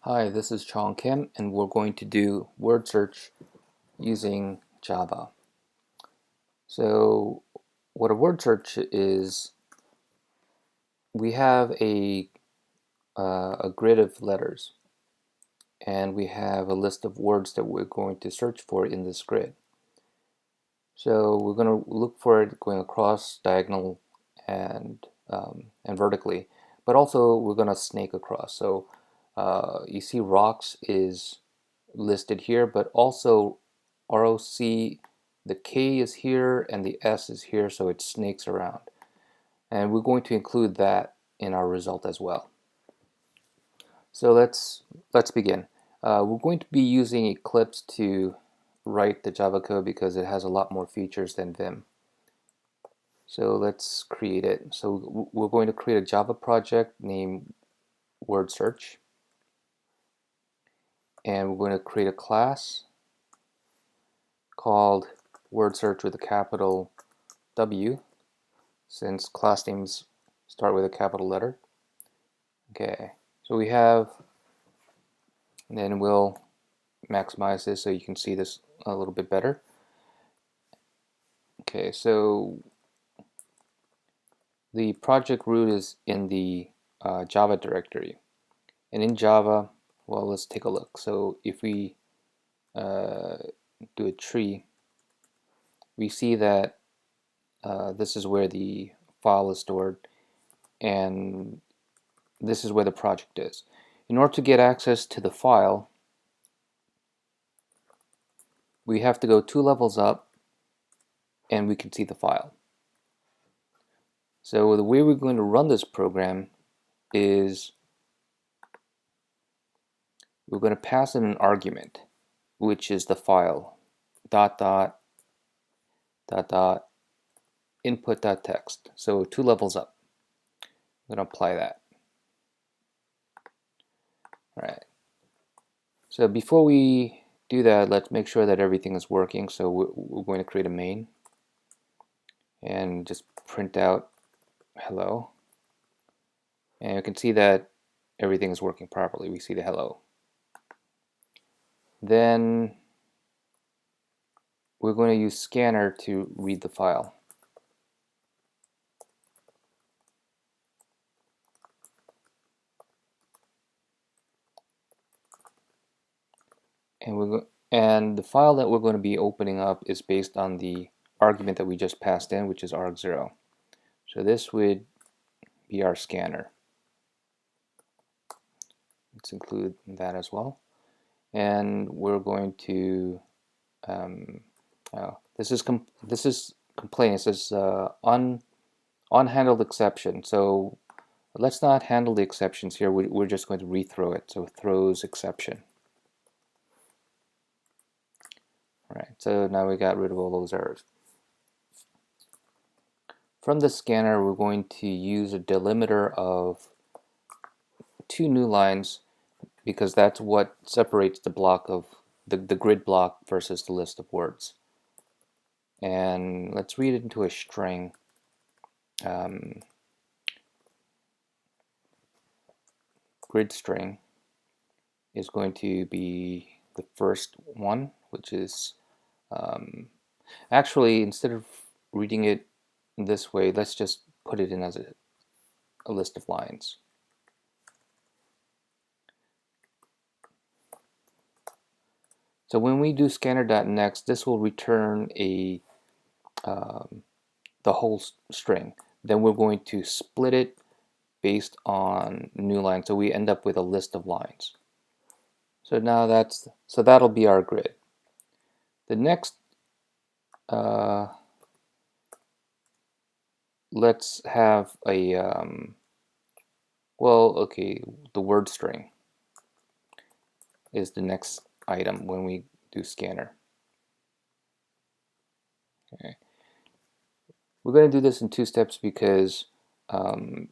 Hi, this is Chong Kim, and we're going to do word search using Java. So, what a word search is, we have a grid of letters, and we have a list of words that we're going to search for in this grid. So, we're going to look for it going across, diagonal, and vertically, but also we're going to snake across. So, you see rocks is listed here, but also ROC, the K is here and the S is here, so it snakes around. And we're going to include that in our result as well. So let's begin. We're going to be using Eclipse to write the Java code because it has a lot more features than Vim. So let's create it. So we're going to create a Java project named wordsearch, and we're going to create a class called wordsearch with a capital W, since class names start with a capital letter. Okay, so we have, and then we'll maximize this so you can see this a little bit better. Okay, so the project root is in the Java directory, and in Java, well, let's take a look. So if we do a tree, we see that this is where the file is stored, and this is where the project is. In order to get access to the file, we have to go 2 levels up, and we can see the file. So the way we're going to run this program is we're going to pass in an argument, which is the file, dot dot dot dot input.txt. So 2 levels up. I'm going to apply that. All right. So before we do that, let's make sure that everything is working. So we're going to create a main and just print out hello. And you can see that everything is working properly. We see the hello. Then we're going to use scanner to read the file. And the file that we're going to be opening up is based on the argument that we just passed in, which is arg0. So this would be our scanner. Let's include that as well. And we're going to this is complaint. It says unhandled exception. So let's not handle the exceptions here. We're just going to rethrow it. So throws exception. All right. So now we got rid of all those errors. From the scanner, we're going to use a delimiter of 2 new lines, because that's what separates the block of the grid block versus the list of words. And let's read it into a string. Grid string is going to be the first one, which is actually, instead of reading it this way, let's just put it in as a list of lines. So when we do scanner.next, this will return the whole string. Then we're going to split it based on new lines, so we end up with a list of lines. So now that'll be our grid. The next, let's have a the word string is the next item when we do scanner. Okay. We're going to do this in 2 steps because no,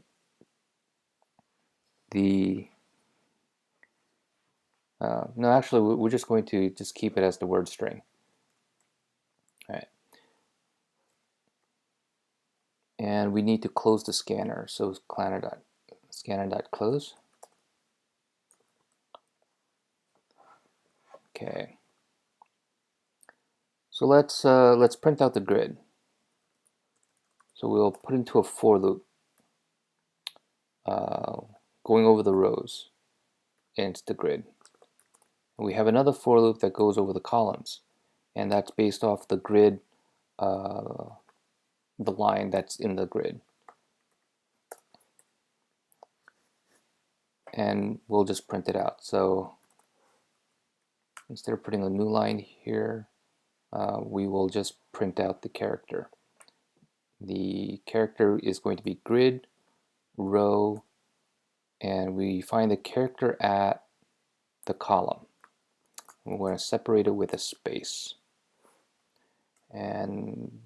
actually, we're just going to just keep it as the word string. All right. And we need to close the scanner. So scanner.close. Okay. So let's print out the grid. So we'll put into a for loop, going over the rows into the grid. And we have another for loop that goes over the columns, and that's based off the grid, the line that's in the grid. And we'll just print it out. So instead of putting a new line here, we will just print out the character. The character is going to be grid, row, and we find the character at the column. We're going to separate it with a space. And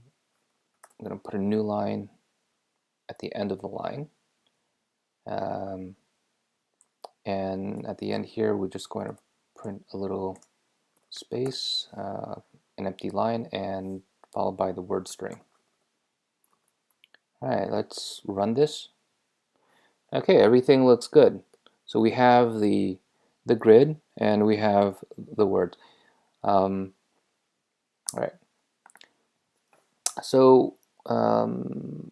I'm going to put a new line at the end of the line. And at the end here, we're just going to print a little space, an empty line, and followed by the word string. All right, let's run this. Okay, everything looks good. So we have the grid and we have the word. All right. So the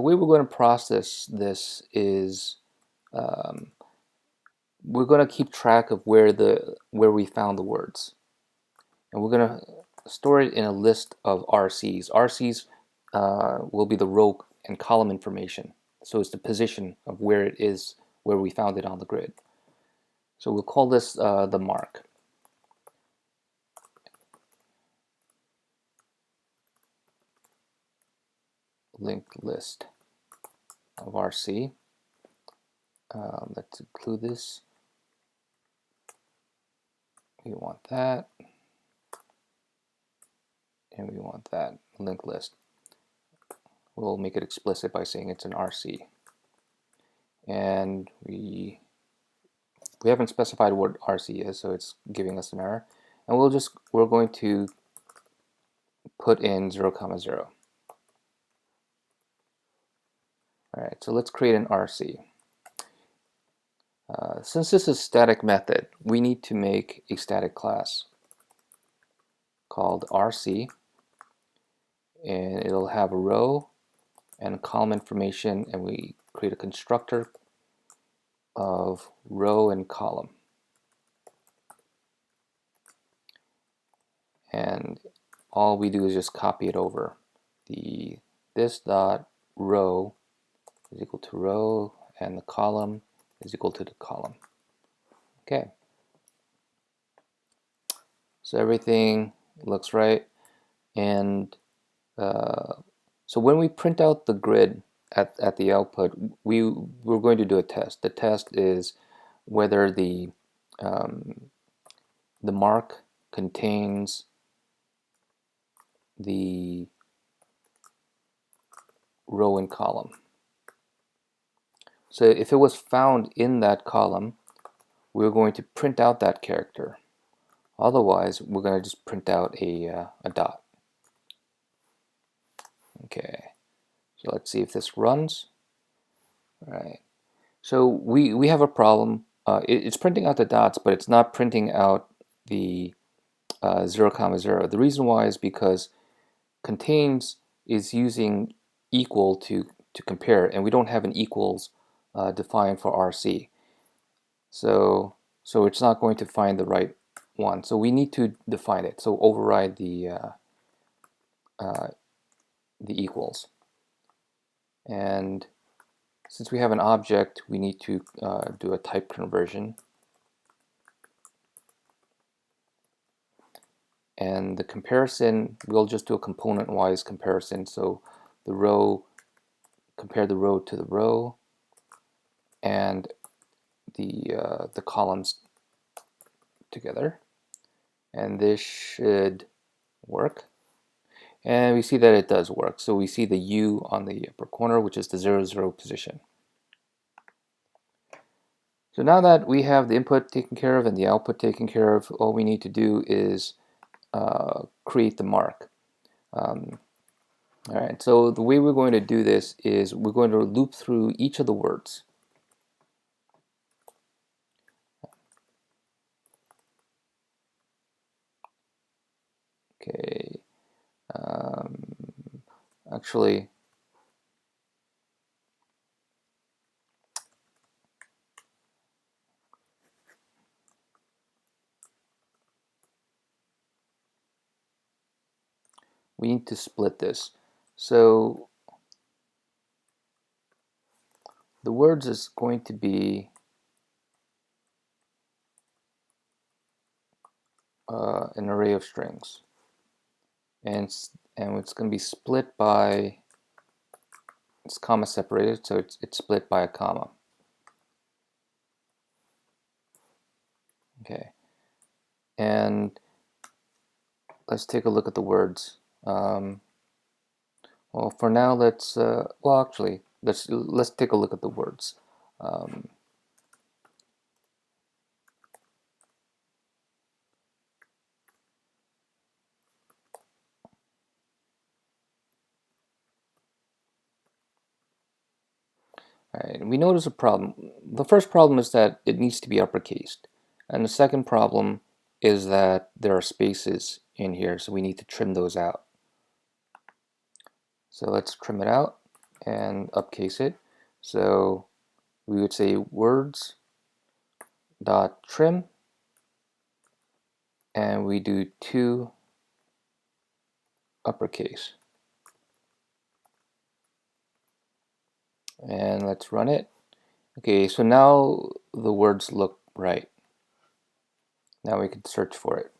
way we're going to process this is we're going to keep track of where we found the words, and we're going to store it in a list of RCs. RCs will be the row and column information. So it's the position of where it is, where we found it on the grid. So we'll call this the mark. Linked list of RC. Let's include this. We want that. And we want that linked list. We'll make it explicit by saying it's an RC. And we haven't specified what RC is, so it's giving us an error. And we're going to put in 0, 0. All right, so let's create an RC. Since this is a static method, we need to make a static class called RC, and it'll have a row and column information, and we create a constructor of row and column. And all we do is just copy it over. This dot row is equal to row, and the column is equal to the column. Okay. So everything looks right, and so when we print out the grid at the output, we're going to do a test. The test is whether the mark contains the row and column. So if it was found in that column, we're going to print out that character. Otherwise, we're going to just print out a dot. Okay, so let's see if this runs. All right, so we have a problem. It's printing out the dots, but it's not printing out the 0, 0. The reason why is because contains is using equal to compare, and we don't have an equals defined for RC. So it's not going to find the right one. So we need to define it. So override the equals. And since we have an object, we need to do a type conversion. And the comparison, we'll just do a component-wise comparison. So the row, compare the row to the row, and the columns together. And this should work. And we see that it does work. So we see the U on the upper corner, which is the 0, 0 position. So now that we have the input taken care of and the output taken care of, all we need to do is create the mark. All right, so the way we're going to do this is we're going to loop through each of the words. Actually, we need to split this. So the words is going to be an array of strings, and it's going to be split by, it's comma separated, so it's split by a comma. Okay, and let's take a look at the words. Well, for now, well, actually, let's take a look at the words. Um, all right, we notice a problem. The first problem is that it needs to be uppercased, and the second problem is that there are spaces in here, so we need to trim those out. So let's trim it out and upcase it. So we would say words dot trim, and we do 2 uppercase, and let's run it. Okay, so now the words look right. Now we can search for it.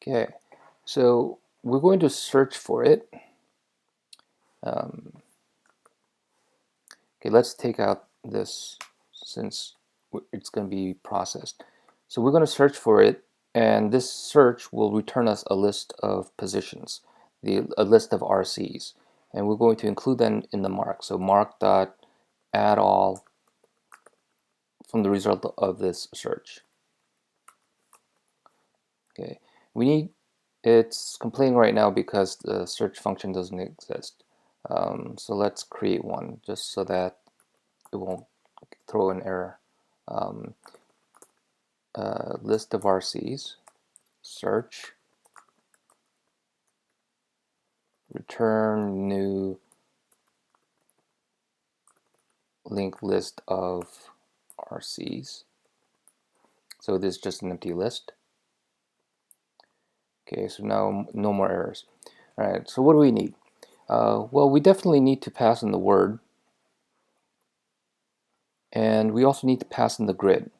Okay, so we're going to search for it. Okay, let's take out this since it's going to be processed. So we're going to search for it, and this search will return us a list of positions, a list of RCs, and we're going to include them in the mark. So mark dot add all from the result of this search. Okay, it's complaining right now because the search function doesn't exist. So let's create one just so that it won't throw an error. List of RCs, search, return new linked list of RCs. So this is just an empty list. Okay, so now no more errors. All right, so what do we need? Well, we definitely need to pass in the word, and we also need to pass in the grid.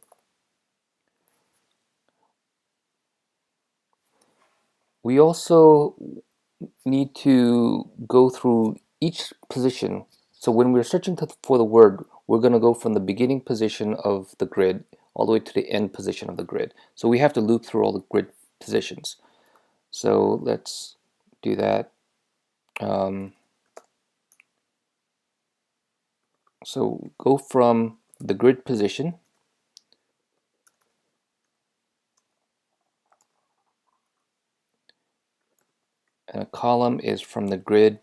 We also need to go through each position. So when we're searching for the word, we're going to go from the beginning position of the grid all the way to the end position of the grid. So we have to loop through all the grid positions. So let's do that. So go from the grid position, and a column is from the grid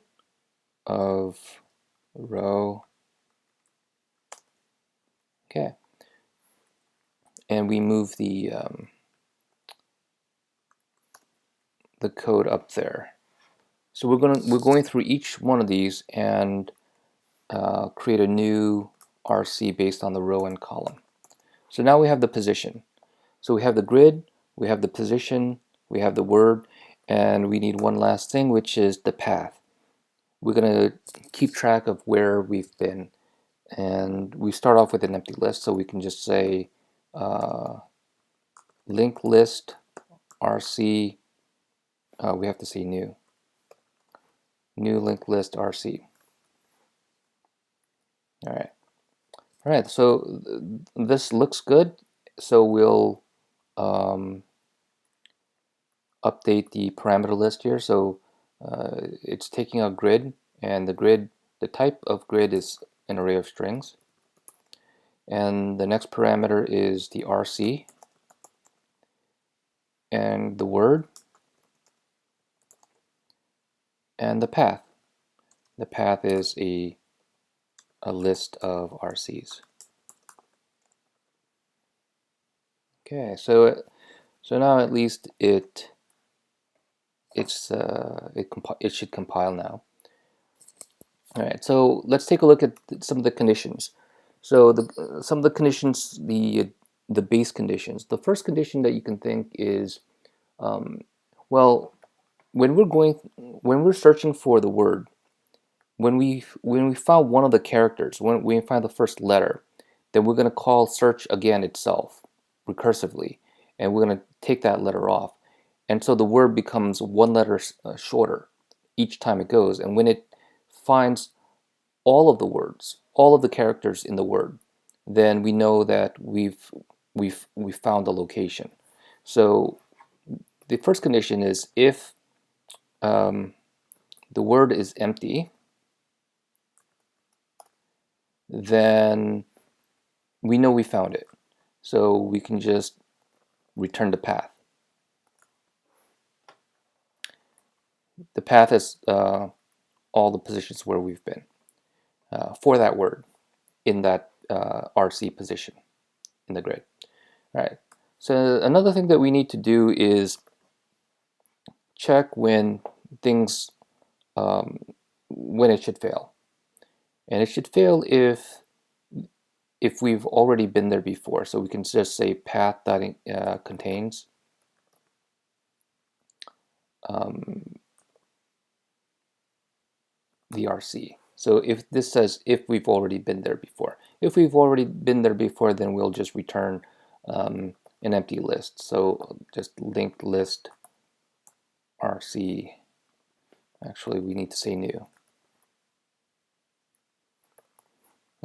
of row. Okay, and we move the code up there. So we're going through each one of these and create a new RC based on the row and column. So now we have the position. So we have the grid, we have the position, we have the word, and we need one last thing, which is the path. We're going to keep track of where we've been, and we start off with an empty list, so we can just say link list RC. We have to say new linked list RC. All right, so this looks good, so we'll update the parameter list here. So it's taking a grid, and the type of grid is an array of strings, and the next parameter is the RC, and the word, and the path. The path is a list of RCs. Okay, so now at least it should compile now. All right, so let's take a look at some of the conditions. So some of the conditions, the base conditions. The first condition that you can think is, well, when we're searching for the word, when we found one of the characters, when we find the first letter, then we're going to call search again itself recursively, and we're going to take that letter off, and so the word becomes one letter shorter each time it goes. And when it finds all of the words, all of the characters in the word, then we know that we've found the location. So the first condition is if the word is empty, then we know we found it. So we can just return the path. The path is all the positions where we've been for that word in that RC position in the grid. All right. So another thing that we need to do is check when things when it should fail, and it should fail if we've already been there before. So we can just say path that contains the RC. So if this says if we've already been there before, if we've already been there before, then we'll just return an empty list. So just linked list RC. Actually, we need to say new.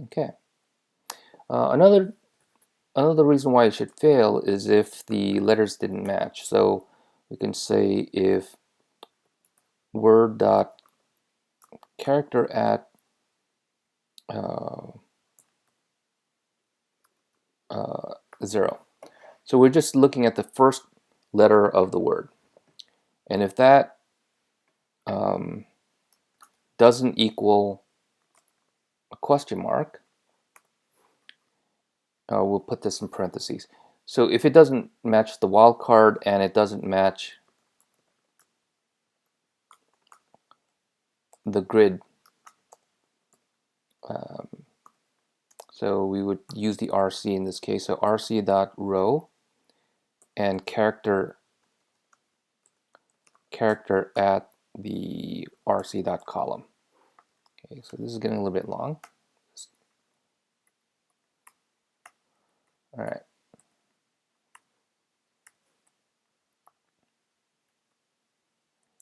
Okay. Another reason why it should fail is if the letters didn't match. So we can say if word dot character at 0. So we're just looking at the first letter of the word, and if that doesn't equal a question mark, we'll put this in parentheses. So if it doesn't match the wildcard and it doesn't match the grid, so we would use the RC in this case. So RC dot row and character at the RC dot column. Okay, so this is getting a little bit long. All right.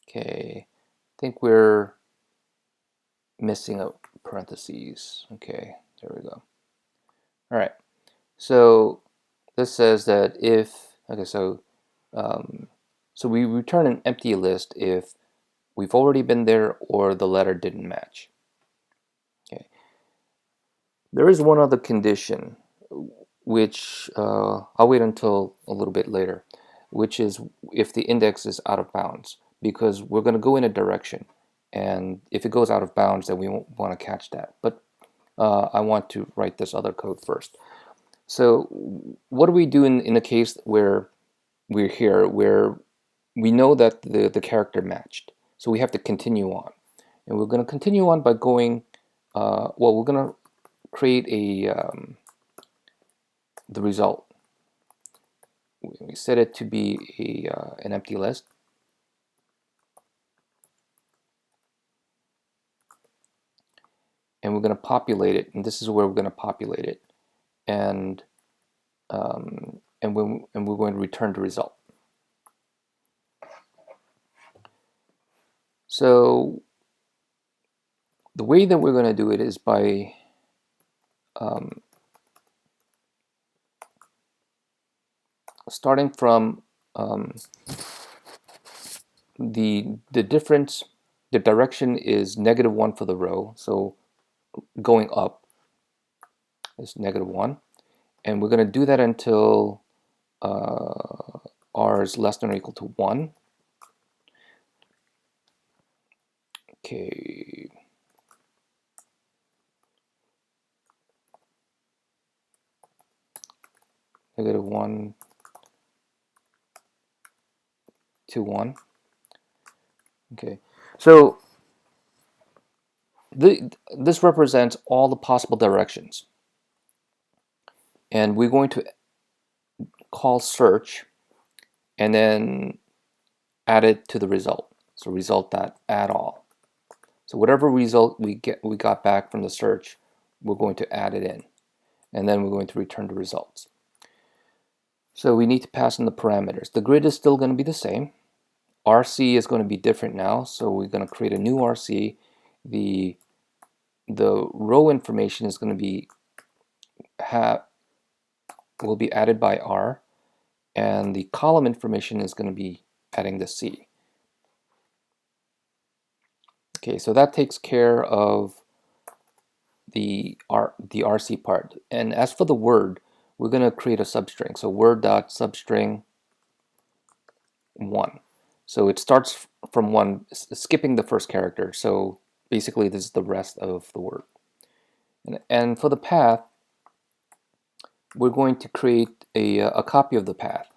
Okay, I think we're missing a parentheses. Okay, there we go. All right, so this says that if, okay, so so we return an empty list if we've already been there or the letter didn't match. Okay, there is one other condition which I'll wait until a little bit later, which is if the index is out of bounds, because we're going to go in a direction, and if it goes out of bounds, then we won't want to catch that. But I want to write this other code first. So what do we do in a case where we're here, where we know that the character matched? So we have to continue on, and we're going to continue on by going, well, we're going to create the result. We set it to be an empty list. And we're going to populate it, and this is where we're going to populate it, and we're going to return the result. So the way that we're going to do it is by starting from the difference. The direction is -1 for the row, so going up is -1, and we're going to do that until r is less than or equal to 1. Okay. -1 to 1. Okay, so this represents all the possible directions, and we're going to call search and then add it to the result. So result.add all. So whatever result we got back from the search, we're going to add it in, and then we're going to return the results. So we need to pass in the parameters. The grid is still going to be the same. RC is going to be different now, so we're going to create a new RC. The row information is going to be will be added by R, and the column information is going to be adding the C. Okay, so that takes care of the RC part. And as for the word, we're going to create a substring. So word.substring 1. So it starts from 1, skipping the first character. So basically this is the rest of the word. And for the path, we're going to create a copy of the path.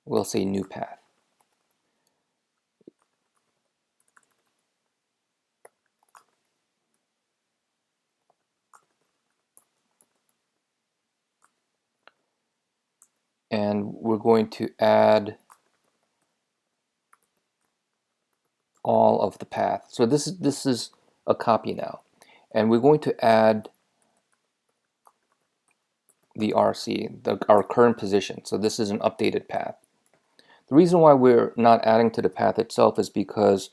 We'll say new path. And we're going to add all of the path. So this is a copy now, and we're going to add the RC, our current position. So this is an updated path. The reason why we're not adding to the path itself is because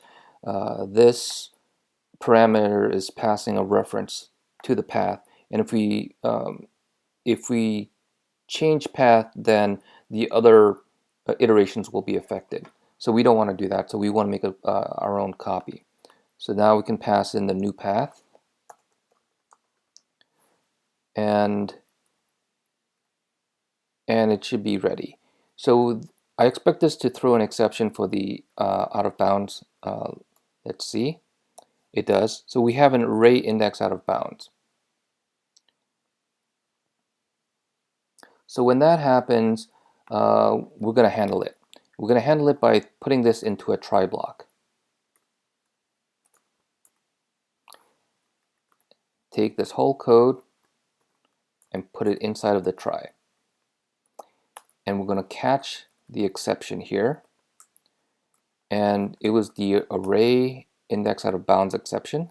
this parameter is passing a reference to the path, and if we change path, then the other iterations will be affected. So we don't want to do that. So we want to make our own copy. So now we can pass in the new path, and it should be ready. So I expect this to throw an exception for the out of bounds. Let's see. It does. So we have an array index out of bounds. So when that happens, we're going to handle it. We're going to handle it by putting this into a try block. Take this whole code and put it inside of the try. And we're going to catch the exception here. And it was the array index out of bounds exception.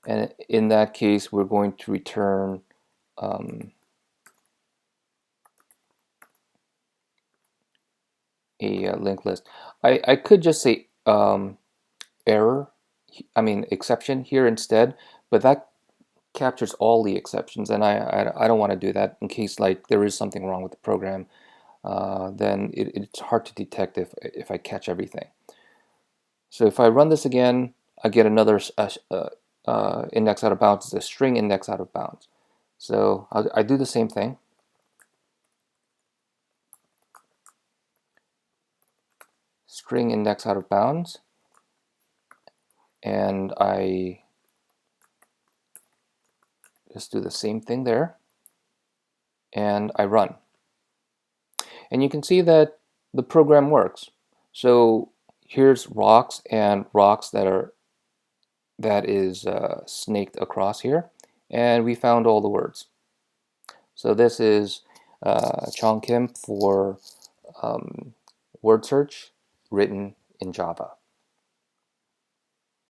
And in that case, we're going to return a linked list. I could just say exception here instead, but that captures all the exceptions, and I don't want to do that in case like there is something wrong with the program. Then it's hard to detect if I catch everything. So if I run this again, I get another index out of bounds. It's a string index out of bounds. So I do the same thing. String index out of bounds, and I just do the same thing there, and I run. And you can see that the program works. So here's rocks and rocks that is snaked across here, and we found all the words. So this is Chong Kim for word search written in Java.